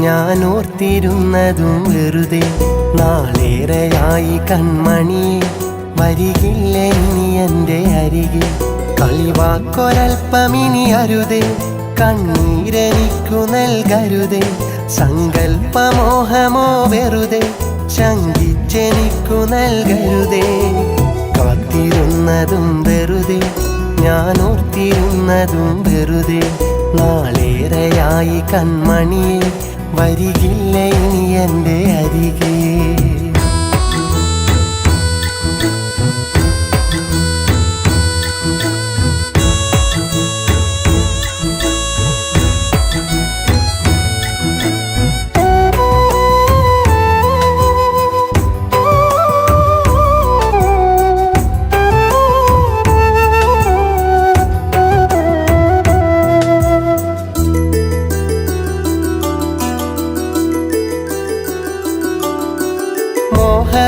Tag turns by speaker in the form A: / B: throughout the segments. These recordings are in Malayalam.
A: ഞാൻ ഓർത്തിരുന്നതും വെറുതെ. നാളേറെയായി കൺമണിയെ വരികില്ല ഇനി എൻ്റെ അരികിൽ. കളിവാക്കൊരൽപ്പമിനി അരുതേ, കണ്ണീരെനിക്കു നൽകരുതേ. സങ്കൽപ്പമോഹമോ വെറുതെ, ശങ്കിച്ചെനിക്കു നൽകരുതേ. കാത്തിരുന്നതും വെറുതെ, ഞാൻ ഓർത്തിരുന്നതും വെറുതെ. നാളേറെയായി കൺമണിയെ വരികില്ല ഇനി എൻ്റെ അരികെ.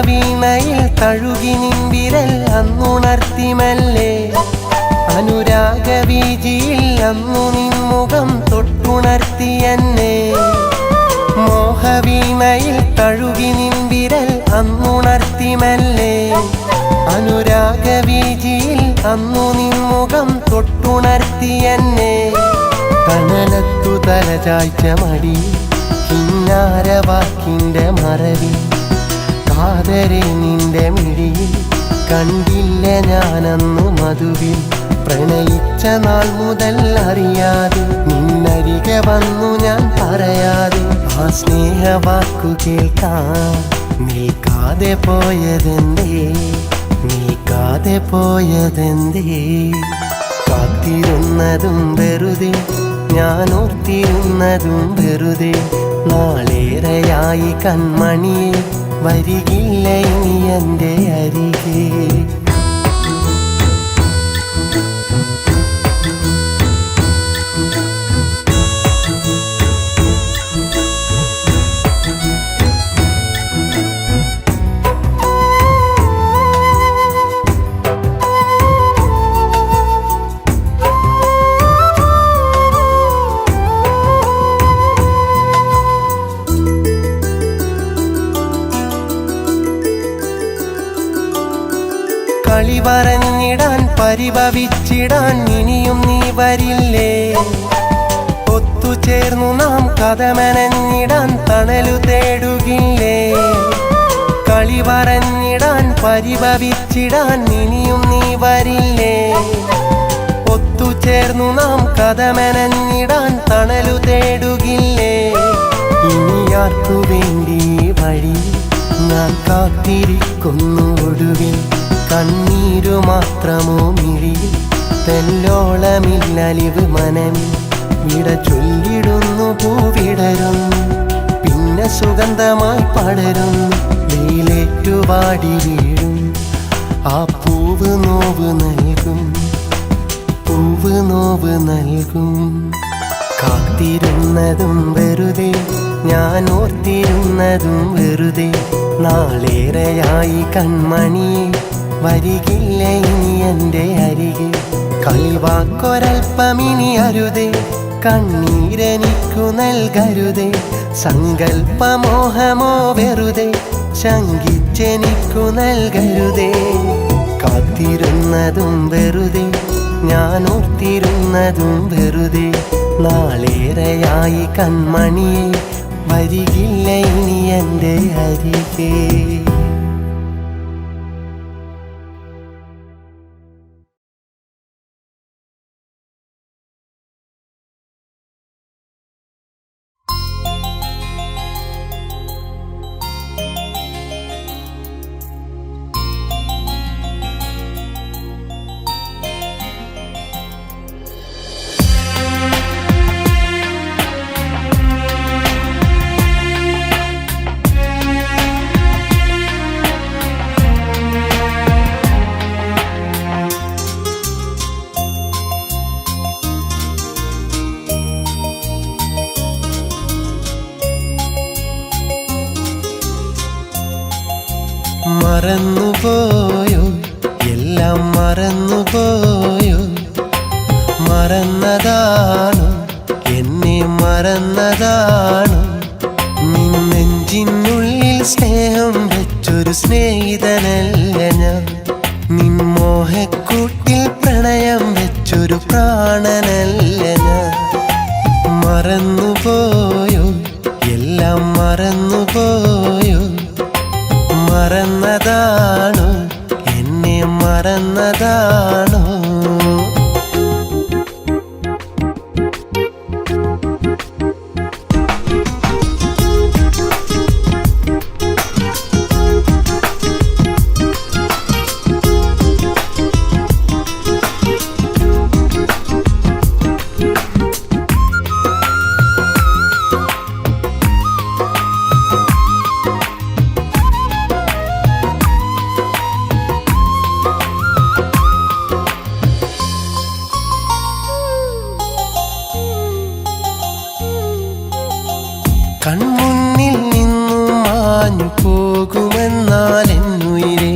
A: വീണയിൽ തഴുകി നിൻവിരൽ അന്നുണർത്തി മെല്ലെ. അനുരാഗവീജിയിൽ അന്നു നിൻമുഖം തൊട്ടുണർത്തി എന്നെ. മോഹവീണയിൽ തഴുകി നിൻവിരൽ അന്നുണർത്തി മെല്ലെ. അനുരാഗവീജിയിൽ അന്നു നിൻമുഖം തൊട്ടുണർത്തി എന്നെ. കനലത്തു തലചായ്ച്ച മടി, കിന്നാരവാക്കിൻ്റെ മറവി. കാതരെ നിന്റെ മിഴിയിൽ കണ്ടില്ല ഞാനന്നു മധുവിൽ. പ്രണയിച്ച നാൾ മുതൽ അറിയാതെ നിന്നരികെ വന്നു ഞാൻ പറയാതെ. ആ സ്നേഹവാക്കു കേൾക്കാൻ നിൽക്കാതെ പോയതെന്തേ, നിൽക്കാതെ പോയതെന്തേ. കാത്തിരുന്നതും വെറുതെ, ഞാൻ ഓർത്തിരുന്നതും വെറുതെ. നാളേറെയായി കൺമണിയെ വരികില്ല ഇനി എൻ്റെ അരികെ. കളി പറഞ്ഞിടാൻ പരിഭവിച്ചിടാൻ ഇനിയും നീ വരില്ലേ. ഒത്തുചേർന്നു നാം കഥമെനഞ്ഞിടാൻ തണലു തേടുകില്ലേ. കളി പറഞ്ഞിടാൻ പരിഭവിച്ചിടാൻ ഇനിയും നീ വരില്ലേ. ഒത്തുചേർന്നു നാം കഥമെനഞ്ഞിടാൻ തണലു തേടുകില്ലേ. ഇനി ആർക്കു വേണ്ടി വഴി ഞാൻ കാത്തിരിക്കുന്നു ഒടുവിൽ. കണ്ണീരു മാത്രമോ മിഴി, തെല്ലോളമില്ലലിവ് മനമിൽ. വിട ചൊല്ലിടുന്നു പൂവിടരുന്നു, പിന്നെ സുഗന്ധമായി പടരുന്നു. വെയിലേറ്റുവാടി വീഴും ആ പൂവ് നോവ് നൽകും, പൂവ് നോവ് നൽകും. കാത്തിരുന്നതും വെറുതെ, ഞാൻ ഓർത്തിരുന്നതും വെറുതെ. നാളേറെയായി കൺമണിയെ വരികില്ല ഇനി എൻ്റെ അരികെ. കളിവാക്കൊരൽപ്പമിനി അരുതേ, കണ്ണീരെനിക്കു നൽകരുതേ. സങ്കൽപ്പമോഹമോ വെറുതെ, ശങ്കിച്ചെനിക്കു നൽകരുതേ. കാത്തിരുന്നതും വെറുതെ, ഞാൻ ഓർത്തിരുന്നതും വെറുതെ. നാളേറെയായി കൺമണിയെ വരികില്ല ഇനി എൻ്റെ അരികെ. മറന്നുപോയോ, എല്ലാം മറന്നുപോയോ. മറന്നതാണോ, എന്നെ മറന്നതാണോ. നെഞ്ചിനുള്ളിൽ സ്നേഹം വെച്ചൊരു സ്നേഹിതനല്ല ഞാൻ. നിൻ മോഹക്കൂട്ടിൽ പ്രണയം വെച്ചൊരു പ്രാണനല്ല ഞാൻ. മറന്നുപോയോ, എല്ലാം മറന്നുപോയോ? മറന്നതാണോ, എന്നെ മറന്നതാണോ? കൺമുന്നിൽ നിന്നും മാഞ്ഞു പോകുമെന്നാൽ എന്നുയിരേ,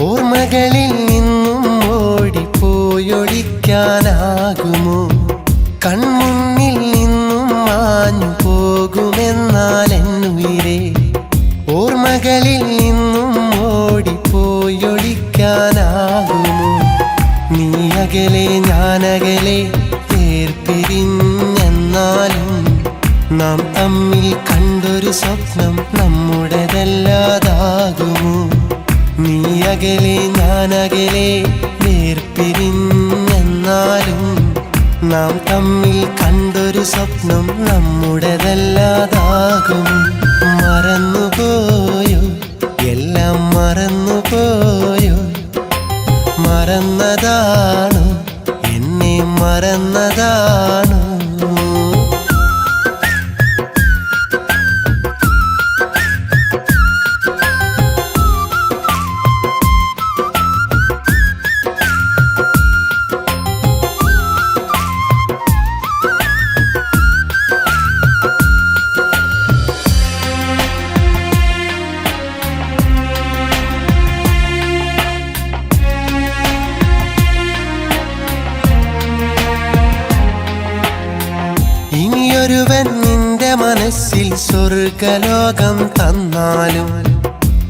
A: ഓർമ്മകളിൽ നിന്നും ഓടിപ്പോയൊളിക്കാനാകുമോ? കൺമുന്നിൽ നിന്നും മാഞ്ഞു പോകുമെന്നാൽ എന്നുയിരേ, ഓർമ്മകളിൽ നിന്നും ഓടിപ്പോയൊളിക്കാനാകുമോ? നീ അകലെ ഞാനകലെ വേർപിരിഞ്ഞെന്നാലും നാം തമ്മിൽ കണ്ടൊരു സ്വപ്നം നമ്മുടേതല്ലാതാകുമോ? നീ അകലെ ഞാനകലെ വേർപിരിഞ്ഞെന്നാലും നാം തമ്മിൽ കണ്ടൊരു സ്വപ്നം നമ്മുടേതല്ലാതാകും. മറന്നുപോയോ, എല്ലാം മറന്നുപോയോ? മറന്നതാണോ, എന്നെ മറന്നതാണോ? ഇനിയൊരുവൻ നിന്റെ മനസ്സിൽ സ്വർഗലോകം തന്നാലും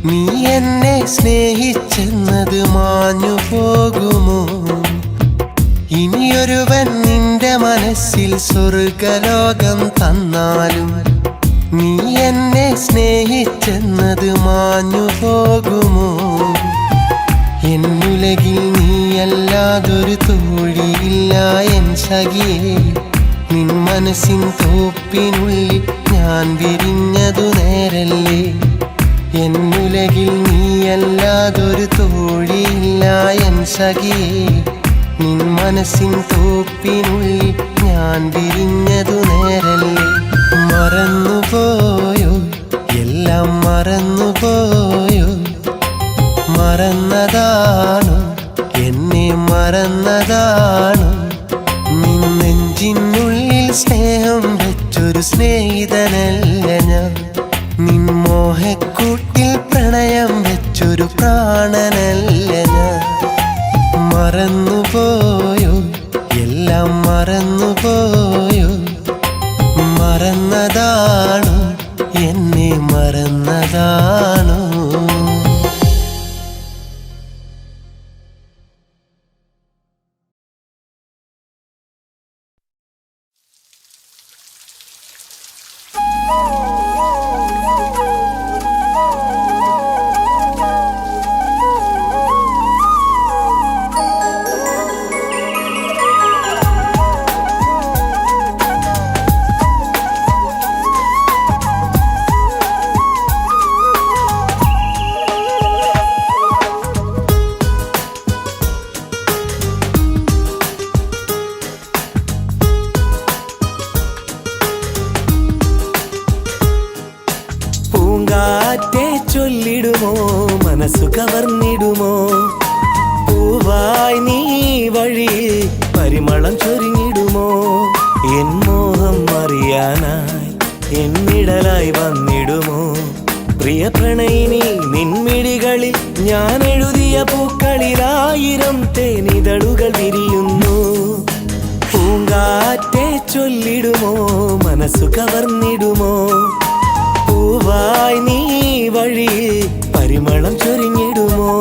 A: നീ എന്നെ സ്നേഹിച്ചെന്നത് മാഞ്ഞു പോകുമോ? ഇനിയൊരുവൻ നിന്റെ മനസ്സിൽ സ്വർഗലോകം തന്നാലും നീ എന്നെ സ്നേഹിച്ചെന്നത് മാഞ്ഞു പോകുമോ? എന്നുലകിൽ നീയല്ലാതൊരു തോഴിയില്ല എൻ സഖിയേ. നിൻ മനസ്സിൻ തോപ്പിനുള്ളിൽ ഞാൻ വിരിഞ്ഞതു നേരല്ലേ? എന്നുലകിൽ നീയല്ലാതൊരു തോഴിയില്ല എൻ സഖിയേ. നിൻ മനസ്സിൻ തോപ്പിനുള്ളിൽ ഞാൻ വിരിഞ്ഞതു നേരല്ലേ? മറന്നുപോയോ, എല്ലാം മറന്നുപോയോ? മറന്നതാണോ, എന്നെ മറന്നതാണോ? നിൻ നെഞ്ചിനുള്ളിൽ സ്നേഹം വെച്ചൊരു സ്നേഹിതനല്ല ഞാൻ. നിൻ മോഹക്കൂട്ടിൽ പ്രണയം വെച്ചൊരു പ്രാണനല്ല ഞാൻ. മറന്നുപോയോ, എല്ലാം മറന്നുപോയോ? മറന്നതാണോ, എന്നെ മറന്നതാണോ?
B: പൂങ്കാറ്റെ ചൊല്ലിടുമോ, മനസ്സു കവർന്നിടുമോ? പൂവായി നീ വഴി പരിമളം ചൊരിഞ്ഞിടുമോ? എൻ മോഹം അറിയാനായി എന്നിടലായി വന്നിടുമോ? പ്രിയ പ്രണയിനി നിൻമിഴികളിൽ ഞാൻ എഴുതിയ പൂക്കളിലായിരം തേനിതളുകൾ വിരിയുന്നു. പൂങ്കാറ്റെ ചൊല്ലിടുമോ, മനസ്സു കവർന്നിടുമോ? പൂവായി നീ വഴിയിൽ പരിമളം ചൊരിഞ്ഞിടുമോ?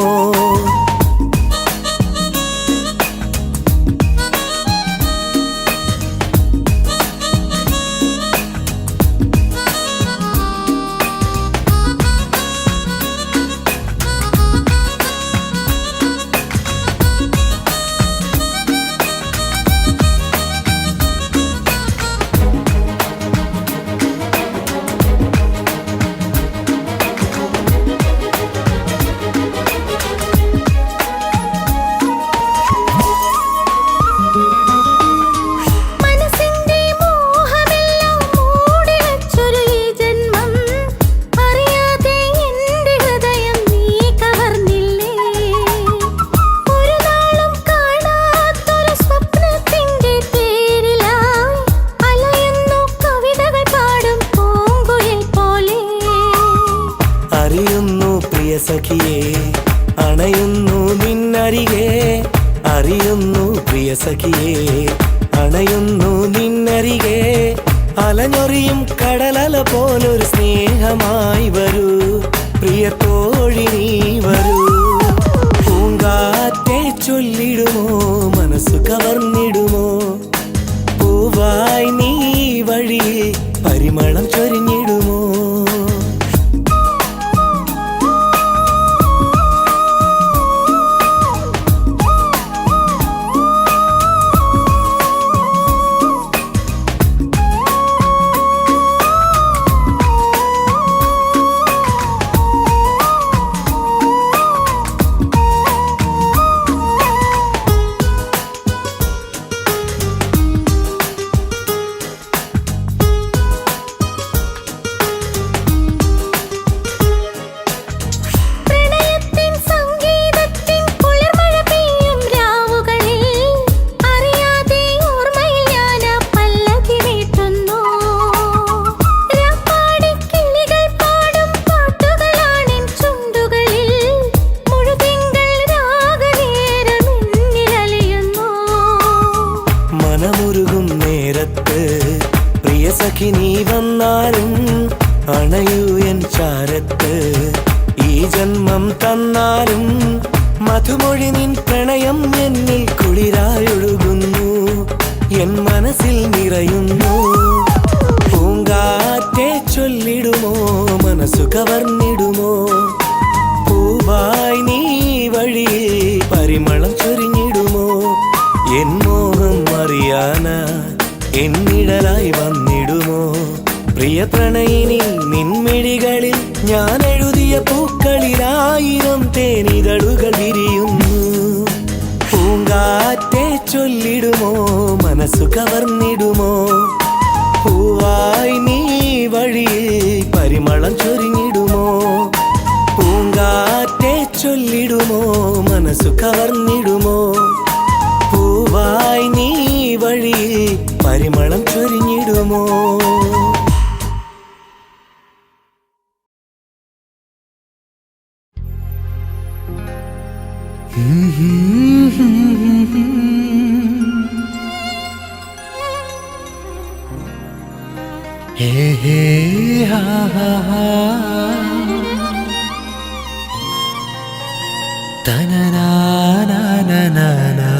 B: സഖിയേ അണയുന്നു നിന്നരികെ, അറിയുന്നു പ്രിയ സഖിയേ അണയുന്നു നിന്നരികെ. അലഞ്ഞൊറിയും കടലല പോലൊരു സ്നേഹമായി വരൂ പ്രിയ തോഴി നീ വരൂ. പൂങ്കാറ്റെ ചൊല്ലിടുമോ മനസ്സു കവർന്നിടുമോ? പൂവായി നീ വഴിയിൽ പരിമളം ചൊരിഞ്ഞിടുമോ? മനമുരുകും നേരത്ത് പ്രിയ സഖി നീ വന്നാലും അണയൂ എൻ ചാരത്ത്. ഈ ജന്മം തന്നാലും മധുമൊഴി നിൻ പ്രണയം എന്നിൽ കുളിരായൊഴുകുന്നു, എൻ മനസ്സിൽ നിറയുന്നു. പൂങ്കാറ്റെ ചൊല്ലിടുമോ മനസ്സു കവർന്നിടുമോ? പൂവായി നീ വഴിയിൽ പരിമളം ചൊരിഞ്ഞിടുമോ? എൻ മോഹം അറിയാന എന്നിടലായി വന്നിടുമോ? പ്രിയ പ്രണയിനി നിൻമിഴികളിൽ ഞാൻ എഴുതിയ പൂക്കളിലായിരം തേനിതളുകൾ വിരിയുന്നു. പൂങ്കാറ്റെ ചൊല്ലിടുമോ മനസ്സു കവർന്നിടുമോ? പൂവായി നീ വഴിയിൽ പരിമളം ചൊരിഞ്ഞിടുമോ? പൂങ്കാറ്റെ ചൊല്ലിടുമോ മനസ്സു കവർന്നിടുമോ? പൂവായി നീ വഴിയിൽ പരിമളം ചൊരിഞ്ഞിടുമോ?
A: ഹേ ഹേ ഹാ ഹാ ഹാ തനനാ നാ നാ നാ നാ.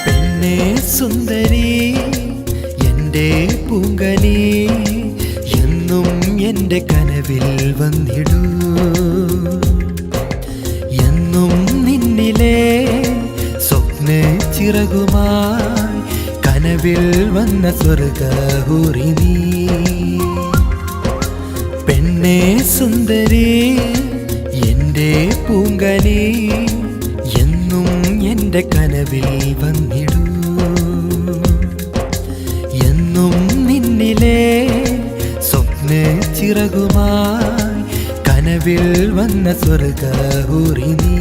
A: പെണ്ണേ സുന്ദരി എൻ്റെ പൂങ്കനി എന്നും എൻ്റെ കനവിൽ വന്നിടൂ. എന്നും നിന്നിലെ സ്വപ്ന ചിറകുമായി കനവിൽ വന്ന സ്വർഗഹൂറി നീ. പെണ്ണേ സുന്ദരി എൻ്റെ പൂങ്കനി എന്നും എൻ്റെ കനവിൽ വന്നിടൂ. എന്നും നിന്നിലെ സ്വപ്ന ചിറകുമായി കനവിൽ വന്ന സ്വർഗഹൂറി നീ.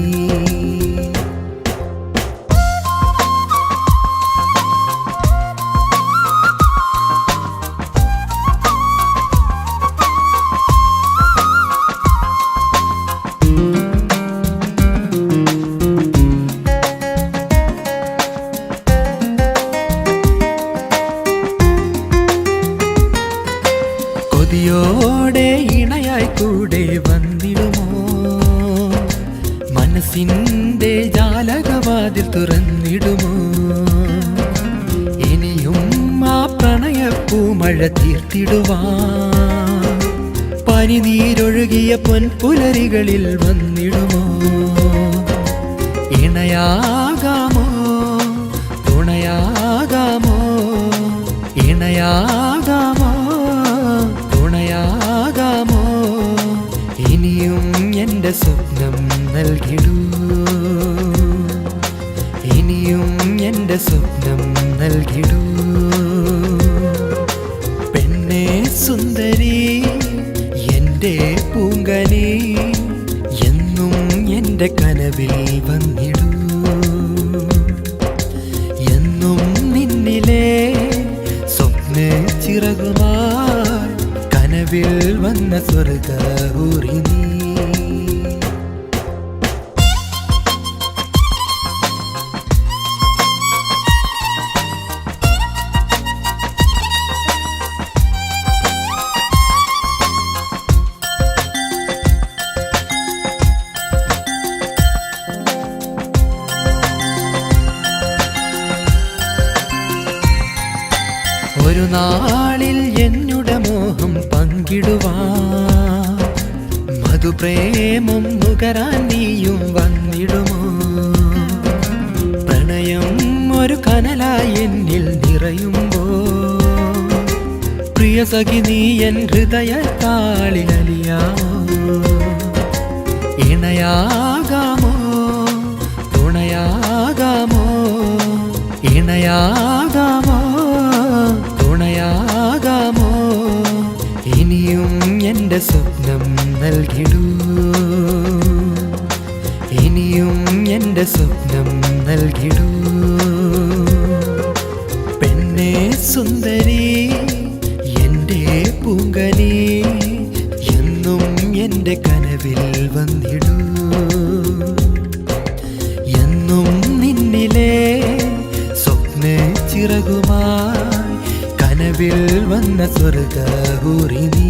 A: മനസ്സിൻ്റെ ജാലകവാതിൽ തുറന്നിടുമോ? ഇനിയും ആ പ്രണയപ്പൂമഴ തീർത്തിടുവാൻ പനിനീരൊഴുകിയ പൊൻപുലരികളിൽ വന്നിടുമോ? ഇണയാകാമോ, തുണയാകാമോ, ഇണയാകാമോ, തുണയാകാമോ? ഇനിയും എൻ്റെ സ്വപ്നം നൽകിടൂ, ഇനിയും എൻ്റെ സ്വപ്നം നൽകിടൂ. പെണ്ണേ സുന്ദരി, എൻ്റെ പൂങ്കനി, എന്നും എൻ്റെ കനവിൽ വന്നിടൂ. എന്നും നിന്നിലെ സ്വപ്ന ചിറകുമായി കനവിൽ വന്ന സ്വർഗഹൂറി നീ. ഒരു നാളിൽ എന്നുടെ മോഹം പങ്കിടുവാൻ മധുപ്രേമം നുകരാൻ നീയും വന്നിടുമോ? പ്രണയം ഒരു കനലായി എന്നിൽ നിറയുമ്പോ പ്രിയ സഖി നീ എൻ ഹൃദയത്താളിലലിയാമോ? ഇണയാകാമോ, തുണയാകാമോ, ഇണയാകാമോ, തുണയാകാമോ? ഇനിയും എൻ്റെ സ്വപ്നം നൽകിടൂ, ഇനിയും എൻ്റെ സ്വപ്നം നൽകിടൂ. പെണ്ണേ സുന്ദരി, എൻ്റെ പൂങ്കനി, എന്നും എൻ്റെ കനവിൽ വന്നിടൂ. എന്നും നിന്നിലെ സ്വപ്ന ചിറകുമായി കനവിൽ വന്ന സ്വർഗഹൂറി നീ.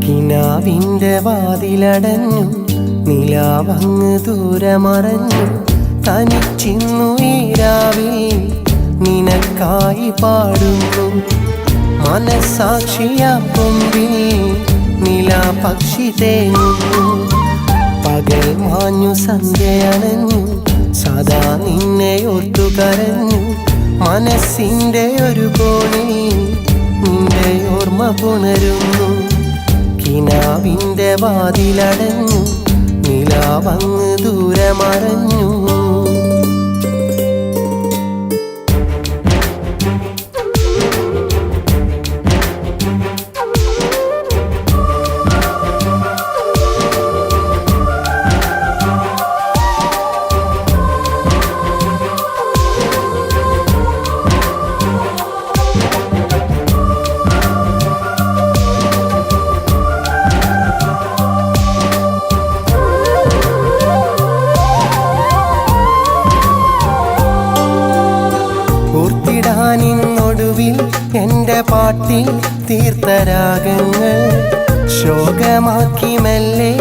C: നിലാവിൻ്റെ വാതിലടഞ്ഞു, നിലാവങ്ങ് ദൂരമറഞ്ഞു. തനിച്ചിന്നു ഈ രാവിൽ നിനക്കായി പാടുന്നു. മനസാക്ഷിയാ കൊമ്പിൽ നിലാപക്ഷി തേങ്ങുന്നു. പകൽ മാഞ്ഞു സന്ധ്യയണഞ്ഞു, സദാ നിന്നെ ഓർത്തു കരഞ്ഞു. മനസ്സിൻ്റെ ഒരു കോണിൽ നിന്റെ ഓർമ്മ പുണരുന്നു. കിനാവിൻ്റെ വാതിലടഞ്ഞു, നിലാവങ്ങ് ദൂരമറഞ്ഞു. ിനൊടുവിൽ എൻ്റെ പാട്ടിൽ തീർത്ത രാഗങ്ങൾ ശോകമാക്കി മെല്ലെ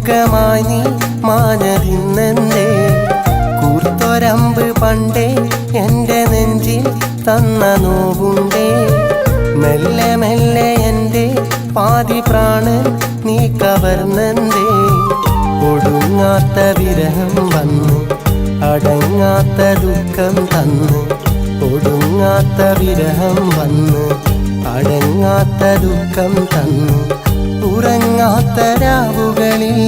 C: സുഖമായി നീ മാഞ്ഞതിന്നെന്തേ? കൂർത്തൊരമ്പ് പണ്ടേ എൻ്റെ നെഞ്ചിൽ തന്ന നോവുണ്ടേ. മെല്ലെ മെല്ലെ എൻ്റെ പാതി പ്രാണൻ നീ കവർന്നെന്തേ? ഒടുങ്ങാത്ത വിരഹം വന്നു, അടങ്ങാത്ത ദുഃഖം തന്നു. ഒടുങ്ങാത്ത വിരഹം വന്ന്, അടങ്ങാത്ത ദുഃഖം തന്നു. ഉറങ്ങാത്ത രാവുകളിൽ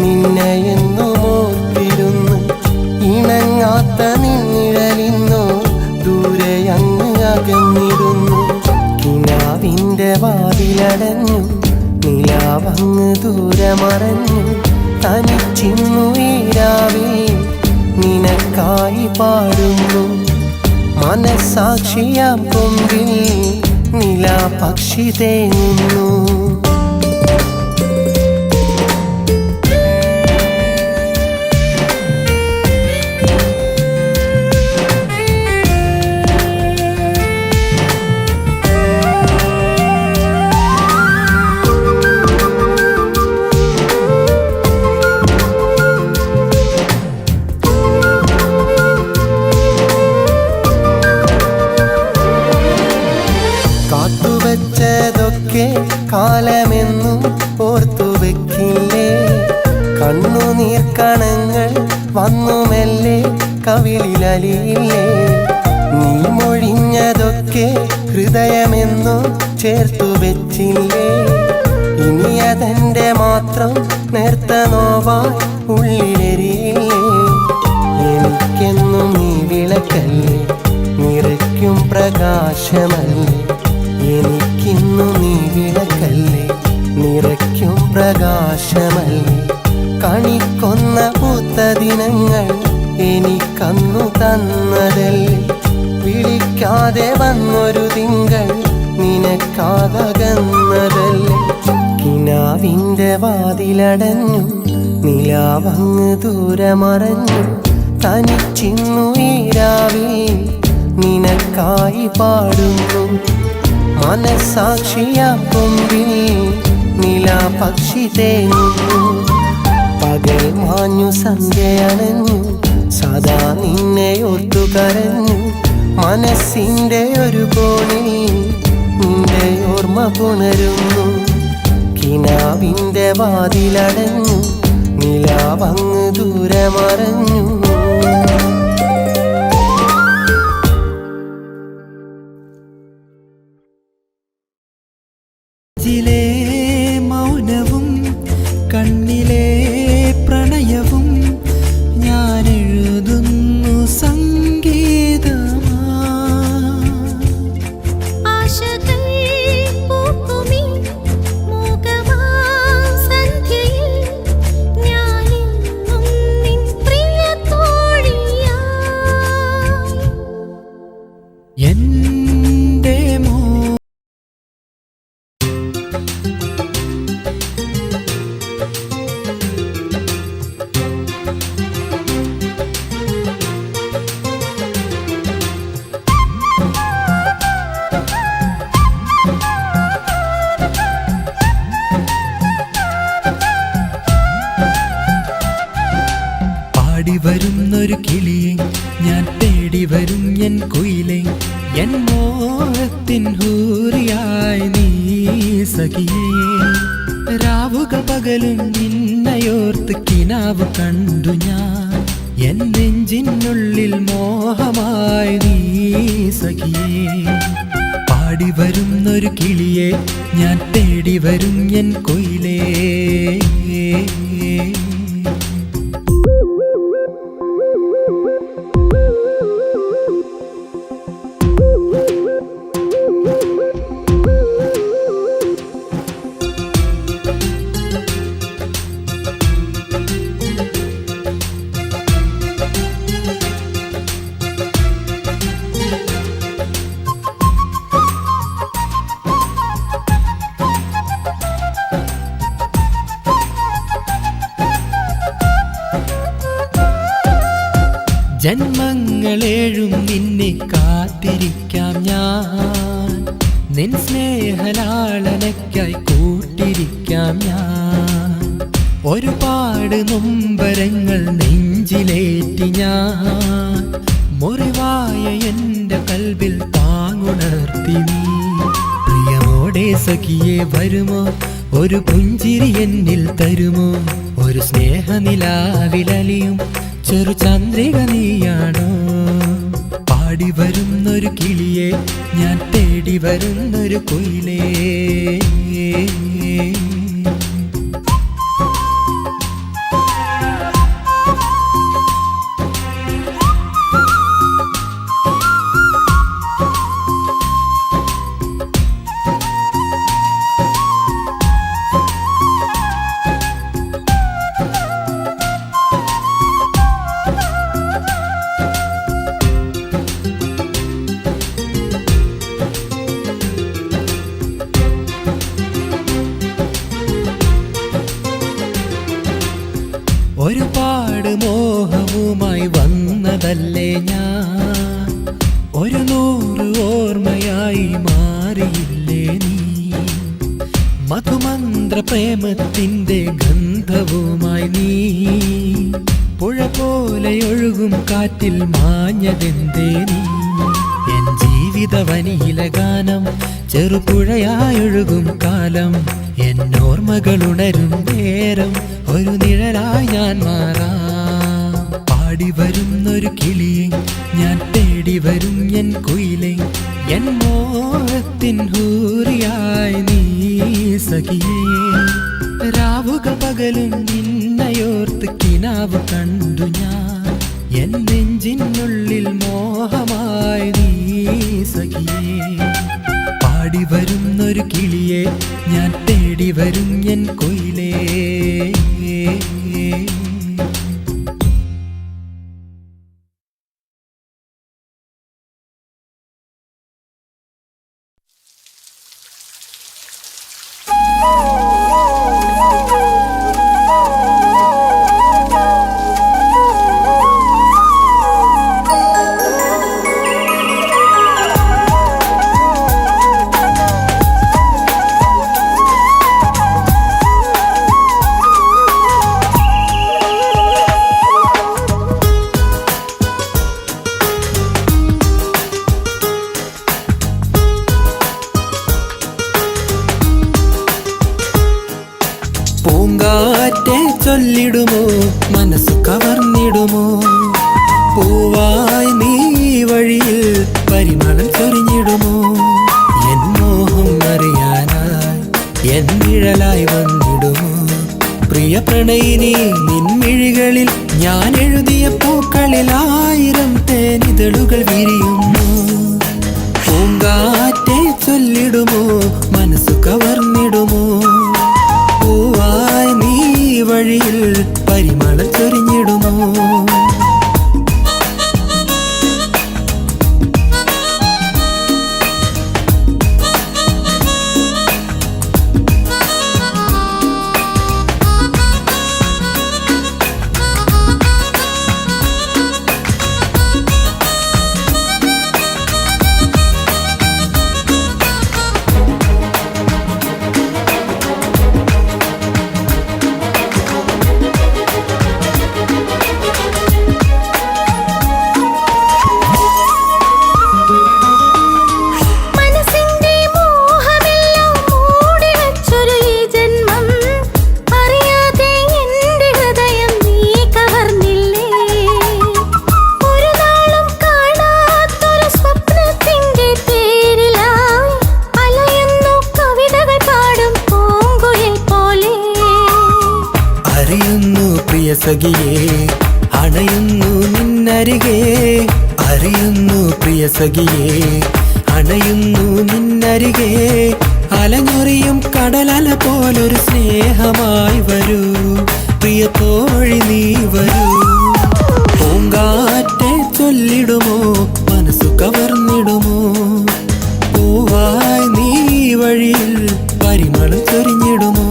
C: നിന്നെ എന്നും ഓർത്തിരുന്നു. ഇണങ്ങാത്ത നിന്നിഴലിന്നോ ദൂരെ അങ്ങ് അകന്നിരുന്നു. കിനാവിൻ്റെ വാതിലടഞ്ഞു, നിലാവങ്ങ് ദൂരെ മറഞ്ഞു. തനിച്ചിന്നു ഈ രാവിൽ നിനക്കായി പാടുന്നു. മനസാക്ഷിയാം കൊമ്പിൽ നിലാപക്ഷി തേങ്ങുന്നു. കാത്തുവച്ചതൊക്കെ കാലമെന്നും ഓർത്തു വെക്കില്ലേ? കണ്ണുനീർക്കണങ്ങൾ വന്നു മെല്ലെ കവിളിലലിയില്ലേ? നീ മൊഴിഞ്ഞതൊക്കെ ഹൃദയമെന്നും ചേർത്തു വെച്ചില്ലേ? ഇനി അതെൻ്റെ മാത്രം നേർത്ത നോവായി ഉള്ളിലെരിയില്ലേ? എനിക്കെന്നും നീ വിളക്കല്ലേ, നിറയ്ക്കും പ്രകാശമല്ലേ? എനിക്കിന്നു നീ വിളക്കല്ലേ, നിറയ്ക്കും പ്രകാശമല്ലേ? കണിക്കൊന്ന പൂത്ത ദിനങ്ങൾ എനിക്കന്നു തന്നതല്ലേ? വിളിക്കാതെ വന്നൊരു തിങ്കൾ നിനക്കാകന്നതല്ലേ? കിനാവിൻ്റെ വാതിലടഞ്ഞു, നിലാവങ്ങ് ദൂരെ മറഞ്ഞു. തനിച്ചിന്നു ഈ രാവിൽ നിനക്കായി പാടുന്നു. മനസാക്ഷിയാം കൊമ്പിൽ നിലാപക്ഷി തേങ്ങുന്നു. പകൽ മാഞ്ഞു സന്ധ്യയണഞ്ഞു, സദാ നിന്നെ ഓർത്തു കരഞ്ഞു. മനസ്സിൻ്റെ ഒരു കോണിൽ നിന്റെ ഓർമ്മ പുണരുന്നു. കിനാവിൻ്റെ വാതിലടഞ്ഞു, നിലാവങ്ങ് ദൂരെ മറഞ്ഞു.
A: ിലെ മൗനവും കണ്ണിലെ പ്രണയവും ഞാൻ എഴുതുന്നു സംഗീതമാ.
D: ആശകൾ പൂക്കുമീ മൂകമാം സന്ധ്യയിൽ ഞാനെന്നും നിൻ പ്രിയ തോഴിയായി.
A: എൻ്റെ പാടി വരുന്നൊരു കിളിയെ ഞാൻ തേടി വരും എൻ കുയിലെ. എൻ മോഹത്തിൻ ഹൂറിയായി നീ സഖിയേ. രാവുകൾ പകലും നിന്നയോർത്ത് കിനാവ് കണ്ടു ഞാൻ. എൻ നെഞ്ചിനുള്ളിൽ മോഹമായി നീ സഖിയേ. പാടി വരുന്നൊരു കിളിയെ ഞാൻ തേടി വരും എൻ കുയിലേ. ജന്മങ്ങളേഴും നിന്നെ കാത്തിരിക്കാം ഞാൻ. നിൻ സ്നേഹലാളനയ്ക്കായി കൂട്ടിരിക്കാം ഞാൻ. ഒരുപാട് നൊമ്പരങ്ങൾ നെഞ്ചിലേറ്റി ഞാൻ, മുറിവായ എൻ്റെ കൽബിൽ താങ്ങുണർത്തി നീ. പ്രിയമോടെ സഖിയെ വരുമോ, ഒരു പുഞ്ചിരി എന്നിൽ തരുമോ, ഒരു സ്നേഹനിലാവിലലിയും ചെറു ചന്ദ്രിക നീയാണോ. പാടി വരുന്നൊരു കിളിയെ, ഞാൻ തേടി വരുന്നൊരു കുയിലേ. ഒരുപാട് മോഹവുമായി വന്നതല്ലേ ഞാൻ, 100 ഓർമ്മയായി മാറിയില്ലേ നീ. മധുമന്ത്ര പ്രേമത്തിൻ്റെ ഗന്ധവുമായി നീ, പുഴ പോലെ ഒഴുകും കാറ്റിൽ മാഞ്ഞതെന്തേ നീ. എൻ ജീവിതവനിയില ഗാനം ചെറുപുഴയായൊഴുകും കാലം, എന്നോർമ്മകളുണരും നേരം ഒരു നിഴലായി ഞാൻ മാറാം. പാടി വരുന്നൊരു കിളിയെ, ഞാൻ തേടി വരും എൻ കുയിലെ, എൻ മോഹത്തിൻ ഹൂറിയായി നീ സഖിയേ. രാവുകൾ പകലും നിന്നയോർത്ത് കിനാവ് കണ്ടു ഞാൻ, എൻ നെഞ്ചിനുള്ളിൽ മോഹമായി നീ സഖിയേ. പാടി വരുന്നൊരു കിളിയെ, ഞാൻ തേടി വരും എൻ കുയിലേ. പൂങ്കാറ്റെ ചൊല്ലിടുമോ, മനസ്സു കവർന്നിടുമോ, പൂവായി നീ വഴിയിൽ പരിമളം ചൊരിഞ്ഞിടുമോ. എൻ മോഹം അറിയാനായി എൻ നിഴലായി വന്നിടുമോ. പ്രിയ പ്രണയിനി നിൻമിഴികളിൽ ഞാൻ എഴുതിയ പൂക്കളിൽ 1000 തേനിതളുകൾ വിരിയുന്നു. പൂങ്കാറ്റെ ചൊല്ലിടുമോ, മനസ്സു കവർന്നിടുമോ, പൂവായി നീ വഴിയിൽ പരിമളം ചൊരിഞ്ഞിടുമോ. സഖിയേ അണയുന്നു നിന്നരികെ, അറിയുന്നു പ്രിയ സഖിയേ അണയുന്നു നിന്നരികെ. അലഞ്ഞൊറിയും കടലല പോലൊരു സ്നേഹമായി വരൂ, പ്രിയ തോഴി നീ വരൂ. പൂങ്കാറ്റെ ചൊല്ലിടുമോ, മനസ്സു കവർന്നിടുമോ, പൂവായി നീ വഴിയിൽ പരിമളം ചൊരിഞ്ഞിടുമോ.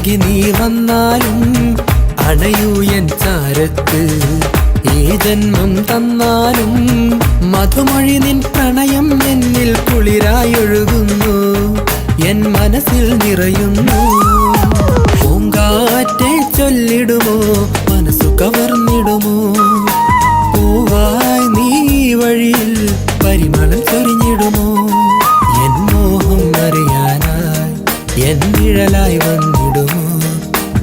A: അഴകി നീ വന്നാലും അണയൂ എൻ ചാരത്ത്. ഈ ജന്മം തന്നാലും മധുമൊഴി നിൻ പ്രണയം എന്നിൽ കുളിരായൊഴുകുന്നു, എൻ മനസ്സിൽ നിറയുന്നു. പൂങ്കാറ്റെ ചൊല്ലിടുമോ, മനസ്സു കവർന്നിടുമോ, പൂവായി നീ വഴിയിൽ പരിമളം ചൊരിഞ്ഞിടുമോ. എൻ മോഹം അറിയാനായി എൻ നിഴലായി വന്നിടുമോ.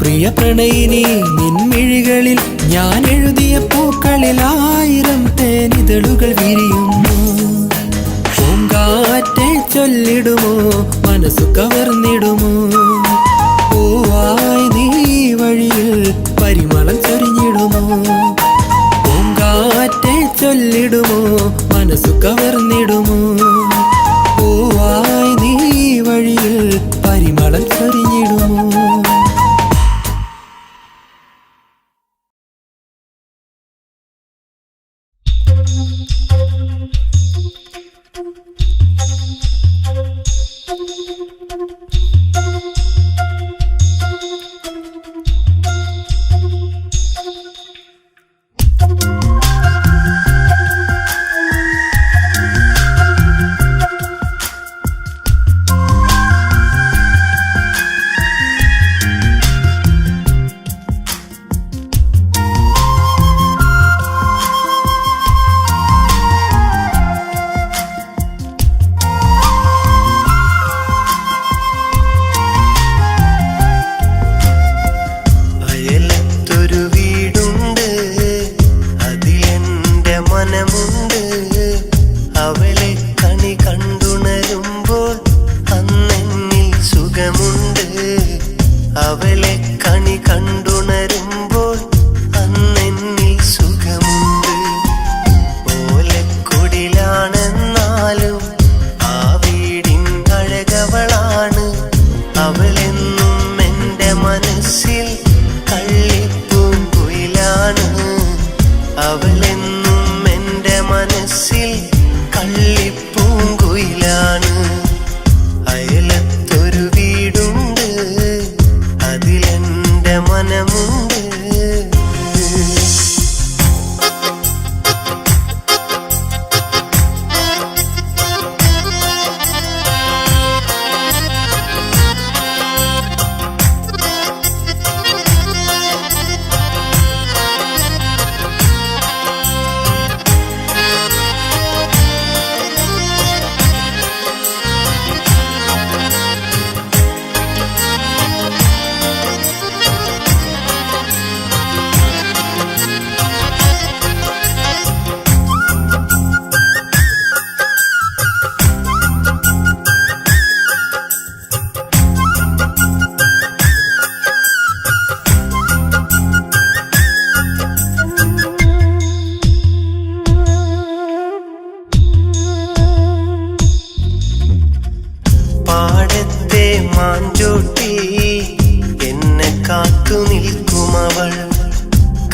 A: പ്രിയ പ്രണയിനി നിൻമിഴികളിൽ ഞാൻ എഴുതിയ പൂക്കളിൽ 1000 തേനിതളുകൾ വിരിയുന്നു. പൂങ്കാറ്റെ ചൊല്ലിടുമോ, മനസ്സു കവർന്നിടുമോ, പൂവായി നീ വഴിയിൽ പരിമളം ചൊരിഞ്ഞിടുമോ. പൂങ്കാറ്റെ ചൊല്ലിടുമോ, മനസ്സു കവർന്നിടുമോ, പൂവായി നീ വഴിയിൽ പരിമളം ചൊരിഞ്ഞിടുമോ.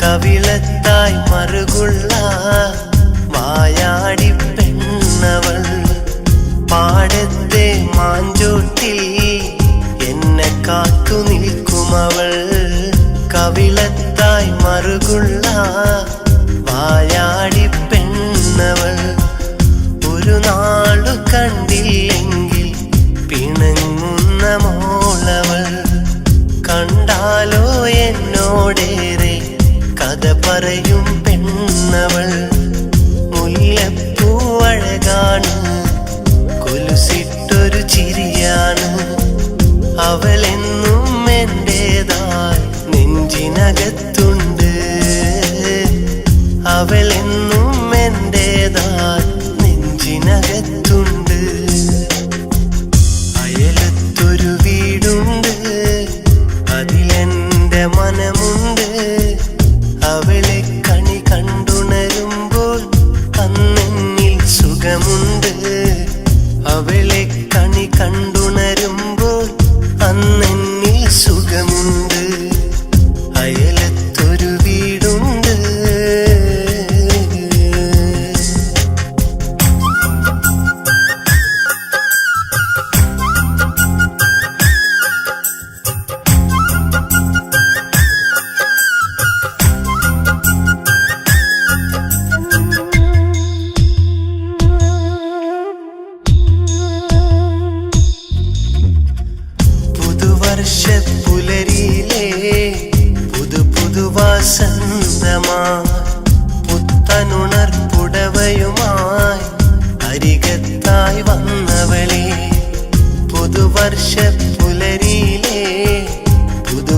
C: കവിളത്തായി മറുകുള്ള വായാടി പെണ്ണവൾ പാടത്തെ മാഞ്ചോട്ടിൽ എന്നെ കാത്തു നിൽക്കുമവൾ കവിളത്തായി മറുകുള്ള വായാടി പെണ്ണവൾ ഒരു നാളു കണ്ടില്ലെങ്കിൽ പിണങ്ങുന്ന മോളവൾ കണ്ടാലോ എന്നോടേറെ കഥ പറയും പെണ്ണവൾ മുല്ലപ്പൂവഴകാണ് കൊലുസിട്ടൊരു ചിരിയാണ് അവളെന്നും എന്റേതായി നെഞ്ചിനകത്തുണ്ട് അവളെന്നും എന്റേതായി നെഞ്ചിനകത്തുണ്ട് അയലത്തൊരു വീടുണ്ട് അതിലെന്റെ മനമുണ്ട് അവളെ കണി കണ്ടുണരുമ്പോൾ അന്നെന്നിൽ സുഖമുണ്ട് അവളെ കണി കണ്ടുണരുമ്പോൾ അന്നെന്നിൽ സുഖമുണ്ട് അയലത്തൊരു വീടുണ്ട് വസന്തമായി പുത്തനുണർപ്പുടവയുമായി അരികത്തായി വന്നവളെ പുതുവർഷ പുലരിയിലെ പുതു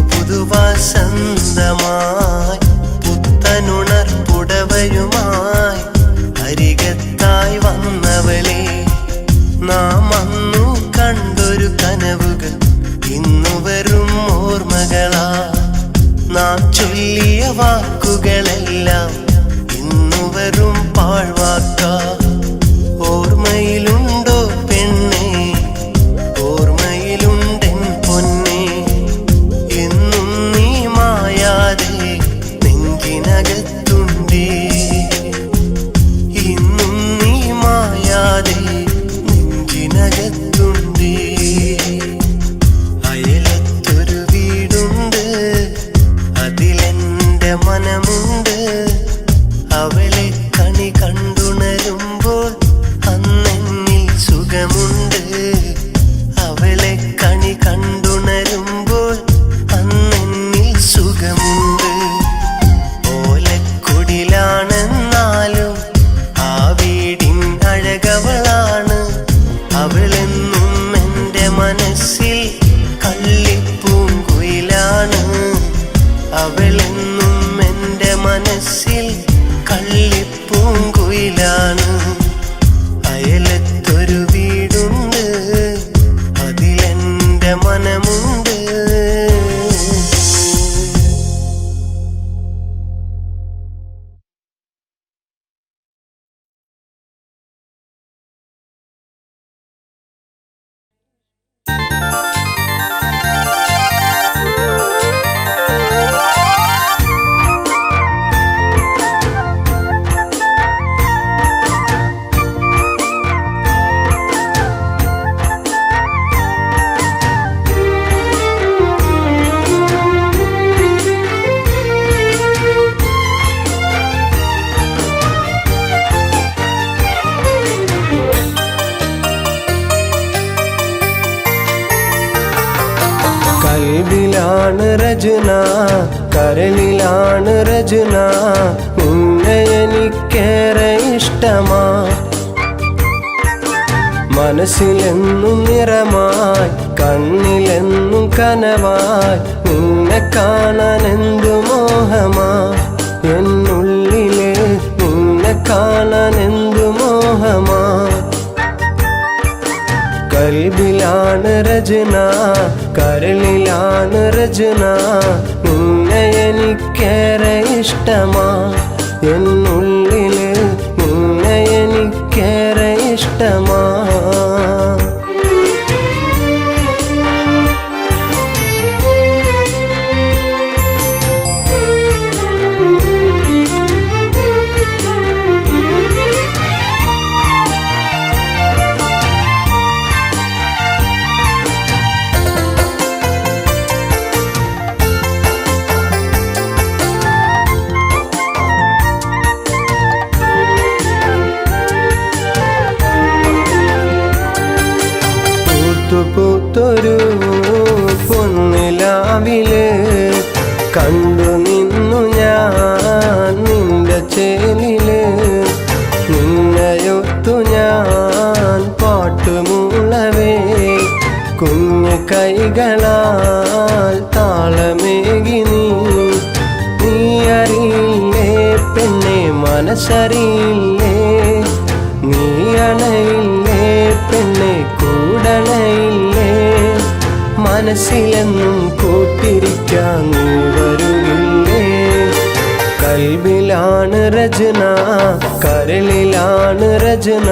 C: വസന്തമായി പുത്തനുണർപ്പുടവയുമായി അരികത്തായി വന്നവളെ നാം അന്നു കണ്ടൊരു കനവുകൾ ഇന്നു വെറും ഓർമ്മകളാ നാം ചൊല്ലിയ വാക്കുകളെല്ലാം ഇന്നു വെറും പാഴ്വാക്കാ ഓർമ്മയിലുണ്ടോ പെണ്ണേ ഓർമ്മയിലുണ്ടെൻ പൊന്നേ എന്നും നീ മായാതെ നെഞ്ചിനകത്തുണ്ടേ ഇന്നും നീ മായാതെ നെഞ്ചിനകത്തുണ്ടേ അയലത്തൊരു വീടുണ്ട് അതിലെന്റെ മനമുണ്ട് അവളെ കണി കണ്ടുണരുമ്പോൾ അന്നെന്നിൽ സുഖമുണ്ട് അവളെ കണി കണ്ടുണരുമ്പോൾ അന്നെന്നിൽ സുഖമുണ്ട് ഓലക്കുടിലാണെന്നാലും ആ വീടിൻ അഴകവളാണ് അവളെന്നും എൻ്റെ മനസ്സിൽ കള്ളിപ്പൂങ്കുയിലാണ് അവളെന്നും എൻ്റെ മനസ്സിൽ കള്ളിപ്പൂങ്കുയിലാണ് അയലത്തൊരു വീടുണ്ട് അതിലെന്റെ മനമുണ്ട് കൽബിലാണ് രചന കരളിലാണ് രചന നിന്നെ എനിക്കേറെ ഇഷ്ടമാ മനസ്സിലെന്നും നിറമായി കണ്ണിലെന്നും കനവായി നിന്നെ കാണാൻ എന്തു മോഹമാ എന്നുള്ളിലെ നിന്നെ കാണാൻ എന്തു മോഹമാ കൽബിലാണ് രചന കരളിലാണ് രചന നിന്നെ എനിക്കേറെ ഇഷ്ടമാ എന്നുള്ളില് നിന്നെ എനിക്കേറെ ഇഷ്ടമാ പൂത്തൊരു പൊന്നിലാവില് കണ്ടു നിന്നു ഞാൻ നിന്റെ ചേലില് നിന്നയൊത്തു ഞാൻ പാട്ടുമൂളവേ കുഞ്ഞു കൈകളാൽ താളമേകി നീ അറിയില്ലേ പെണ്ണെ മനസ്സറിയില്ലേ നീ അണയില്ലേ പെണ്ണെ കൂടണയില്ലേ മനസ്സിലെന്നും കൂട്ടിരിക്കാൻ നീ വരുകില്ലേ കൽബിലാണ് രചന കരളിലാണ് രചന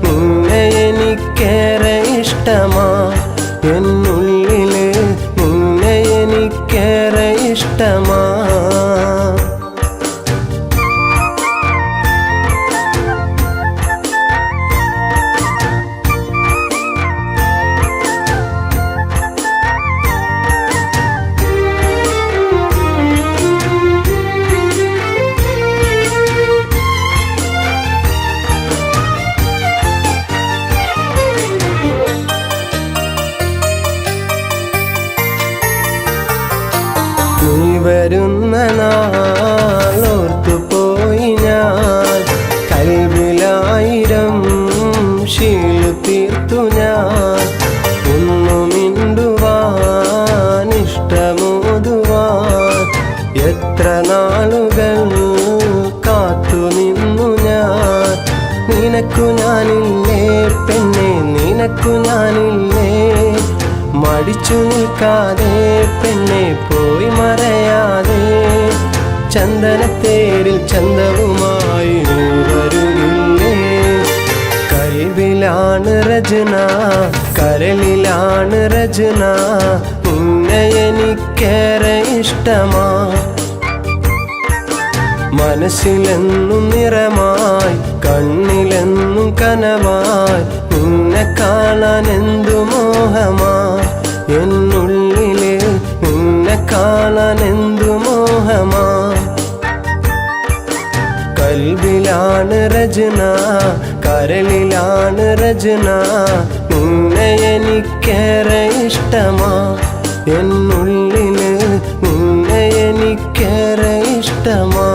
C: നിന്നെ എനിക്കേറെ ഇഷ്ടമാ എന്നുള്ളില് നിന്നെ എനിക്കേറെ ഇഷ്ടമാ വരുന്ന എത്ര നാളുകൾ കാത്തു നിന്നു ഞാൻ, നിനക്കു ഞാനില്ലേ പെണ്ണെ, നിനക്കു ഞാനില്ലേ. മടിച്ചു നിൽക്കാതെ പെണ്ണെ പോയി മറയാതെ, ചന്ദനത്തേരിൽ ചന്തവുമായി നീ വരുകില്ലേ. കൽവിലാണ് രചന, കരളിലാണ് രചന, നിന്നെ എനിക്കേറെ ഇഷ്ടമാ. മനസ്സിലെന്നും നിറമായി, കണ്ണിലെന്നും കനവായി, നിന്നെ കാണാൻ എന്തു മോഹമാ. എന്നുള്ളില് നിന്നെ കാണാൻ എന്തു മോഹമാ. കൽവിലാണ് രചന, കരളിലാണ് രചന, നിന്നെ എനിക്കേറെ ഇഷ്ടമാ. എന്നുള്ളില് നിന്നെ എനിക്കേറെ ഇഷ്ടമാ.